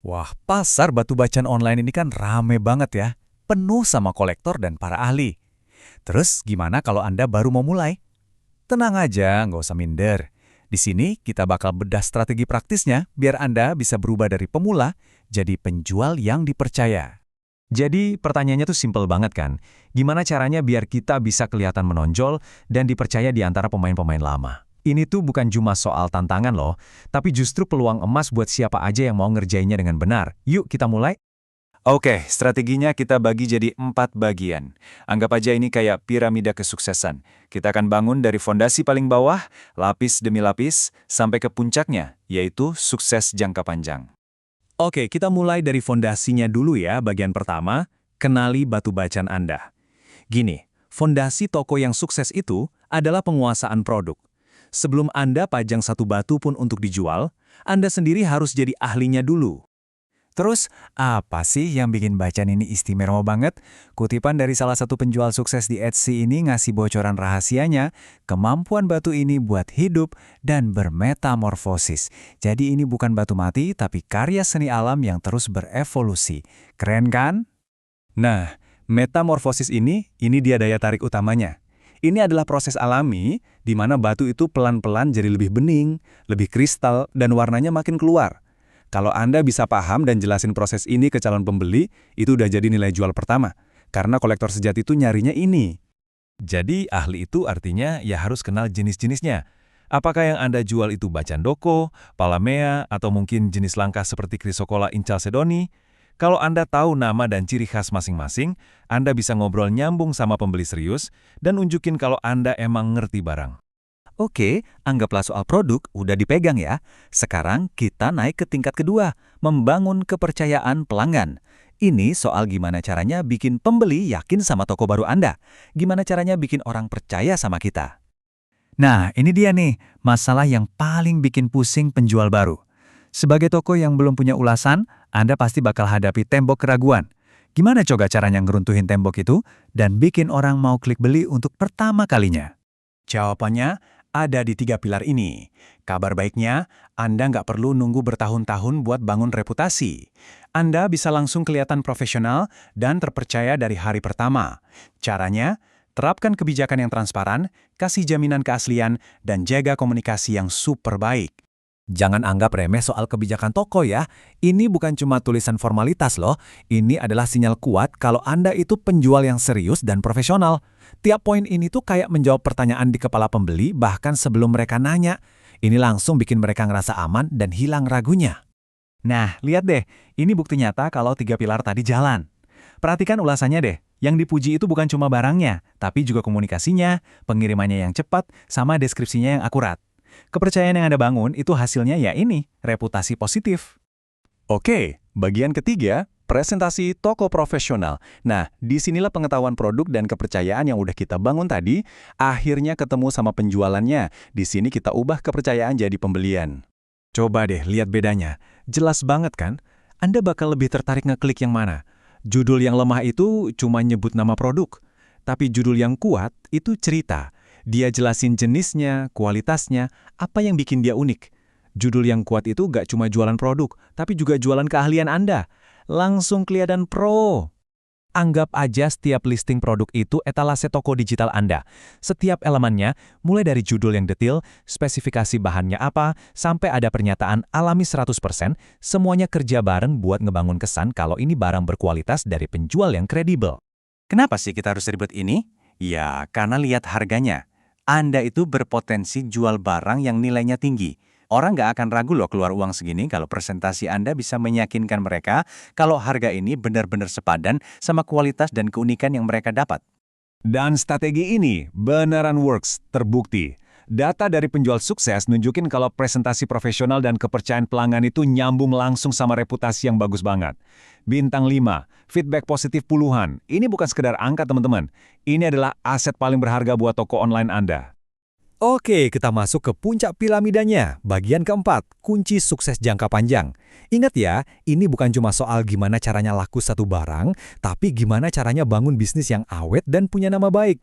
Wah, pasar batu bacaan online ini kan rame banget ya. Penuh sama kolektor dan para ahli. Terus gimana kalau Anda baru mau mulai? Tenang aja, nggak usah minder. Di sini kita bakal bedah strategi praktisnya biar Anda bisa berubah dari pemula jadi penjual yang dipercaya. Jadi pertanyaannya tuh simpel banget kan? Gimana caranya biar kita bisa kelihatan menonjol dan dipercaya di antara pemain-pemain lama? Ini tuh bukan cuma soal tantangan loh, tapi justru peluang emas buat siapa aja yang mau ngerjainnya dengan benar. Yuk kita mulai. Oke, strateginya kita bagi jadi 4 bagian. Anggap aja ini kayak piramida kesuksesan. Kita akan bangun dari fondasi paling bawah, lapis demi lapis, sampai ke puncaknya, yaitu sukses jangka panjang. Oke, kita mulai dari fondasinya dulu ya, bagian pertama, kenali batu bacaan Anda. Gini, fondasi toko yang sukses itu adalah penguasaan produk. Sebelum Anda pajang satu batu pun untuk dijual, Anda sendiri harus jadi ahlinya dulu. Terus, apa sih yang bikin bacaan ini istimewa banget? Kutipan dari salah satu penjual sukses di Etsy ini ngasih bocoran rahasianya, kemampuan batu ini buat hidup dan bermetamorfosis. Jadi ini bukan batu mati, tapi karya seni alam yang terus berevolusi. Keren kan? Nah, metamorfosis ini dia daya tarik utamanya. Ini adalah proses alami di mana batu itu pelan-pelan jadi lebih bening, lebih kristal, dan warnanya makin keluar. Kalau Anda bisa paham dan jelasin proses ini ke calon pembeli, itu udah jadi nilai jual pertama. Karena kolektor sejati itu nyarinya ini. Jadi ahli itu artinya ya harus kenal jenis-jenisnya. Apakah yang Anda jual itu Bacandoko, Palamea, atau mungkin jenis langka seperti Chrysocolla inchalcedoni? Kalau Anda tahu nama dan ciri khas masing-masing, Anda bisa ngobrol nyambung sama pembeli serius dan unjukin kalau Anda emang ngerti barang. Oke, anggaplah soal produk udah dipegang ya. Sekarang kita naik ke tingkat kedua, membangun kepercayaan pelanggan. Ini soal gimana caranya bikin pembeli yakin sama toko baru Anda. Gimana caranya bikin orang percaya sama kita. Nah, ini dia nih, masalah yang paling bikin pusing penjual baru. Sebagai toko yang belum punya ulasan, Anda pasti bakal hadapi tembok keraguan. Gimana coba caranya ngeruntuhin tembok itu dan bikin orang mau klik beli untuk pertama kalinya? Jawabannya ada di 3 pilar ini. Kabar baiknya, Anda nggak perlu nunggu bertahun-tahun buat bangun reputasi. Anda bisa langsung kelihatan profesional dan terpercaya dari hari pertama. Caranya, terapkan kebijakan yang transparan, kasih jaminan keaslian, dan jaga komunikasi yang super baik. Jangan anggap remeh soal kebijakan toko ya. Ini bukan cuma tulisan formalitas loh. Ini adalah sinyal kuat kalau Anda itu penjual yang serius dan profesional. Tiap poin ini tuh kayak menjawab pertanyaan di kepala pembeli bahkan sebelum mereka nanya. Ini langsung bikin mereka ngerasa aman dan hilang ragunya. Nah, lihat deh. Ini bukti nyata kalau 3 pilar tadi jalan. Perhatikan ulasannya deh. Yang dipuji itu bukan cuma barangnya, tapi juga komunikasinya, pengirimannya yang cepat, sama deskripsinya yang akurat. Kepercayaan yang Anda bangun itu hasilnya ya ini, reputasi positif. Oke, bagian ketiga, presentasi toko profesional. Nah, disinilah pengetahuan produk dan kepercayaan yang udah kita bangun tadi, akhirnya ketemu sama penjualannya. Di sini kita ubah kepercayaan jadi pembelian. Coba deh lihat bedanya. Jelas banget kan? Anda bakal lebih tertarik ngeklik yang mana? Judul yang lemah itu cuma nyebut nama produk. Tapi judul yang kuat itu cerita. Dia jelasin jenisnya, kualitasnya, apa yang bikin dia unik. Judul yang kuat itu gak cuma jualan produk, tapi juga jualan keahlian Anda. Langsung kelihatan pro. Anggap aja setiap listing produk itu etalase toko digital Anda. Setiap elemennya, mulai dari judul yang detail, spesifikasi bahannya apa, sampai ada pernyataan alami 100%, semuanya kerja bareng buat ngebangun kesan kalau ini barang berkualitas dari penjual yang kredibel. Kenapa sih kita harus ribet ini? Ya, karena lihat harganya. Anda itu berpotensi jual barang yang nilainya tinggi. Orang nggak akan ragu loh keluar uang segini kalau presentasi Anda bisa meyakinkan mereka kalau harga ini benar-benar sepadan sama kualitas dan keunikan yang mereka dapat. Dan strategi ini beneran works, terbukti. Data dari penjual sukses nunjukin kalau presentasi profesional dan kepercayaan pelanggan itu nyambung langsung sama reputasi yang bagus banget. Bintang 5, feedback positif puluhan. Ini bukan sekedar angka teman-teman. Ini adalah aset paling berharga buat toko online Anda. Oke, kita masuk ke puncak piramidanya. Bagian keempat, kunci sukses jangka panjang. Ingat ya, ini bukan cuma soal gimana caranya laku satu barang, tapi gimana caranya bangun bisnis yang awet dan punya nama baik.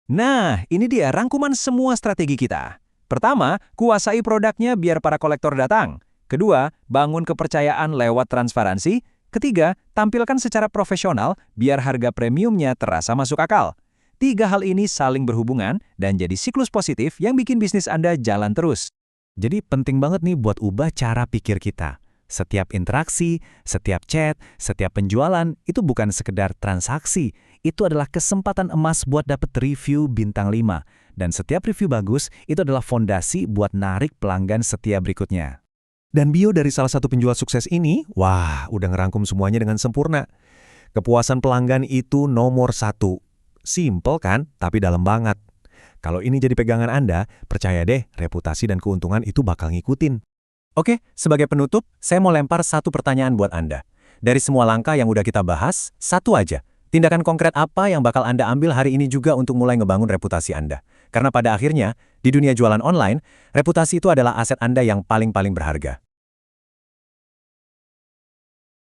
Nah, ini dia rangkuman semua strategi kita. Pertama, kuasai produknya biar para kolektor datang. Kedua, bangun kepercayaan lewat transparansi. Ketiga, tampilkan secara profesional biar harga premiumnya terasa masuk akal. 3 hal ini saling berhubungan dan jadi siklus positif yang bikin bisnis Anda jalan terus. Jadi penting banget nih buat ubah cara pikir kita. Setiap interaksi, setiap chat, setiap penjualan itu bukan sekedar transaksi. Itu adalah kesempatan emas buat dapet review bintang 5. Dan setiap review bagus itu adalah fondasi buat narik pelanggan setia berikutnya. Dan bio dari salah satu penjual sukses ini, wah, udah ngerangkum semuanya dengan sempurna. Kepuasan pelanggan itu nomor 1. Simple kan, tapi dalam banget. Kalau ini jadi pegangan Anda, percaya deh, reputasi dan keuntungan itu bakal ngikutin. Oke, sebagai penutup, saya mau lempar satu pertanyaan buat Anda. Dari semua langkah yang udah kita bahas, satu aja. Tindakan konkret apa yang bakal Anda ambil hari ini juga untuk mulai ngebangun reputasi Anda? Karena pada akhirnya, di dunia jualan online, reputasi itu adalah aset Anda yang paling-paling berharga.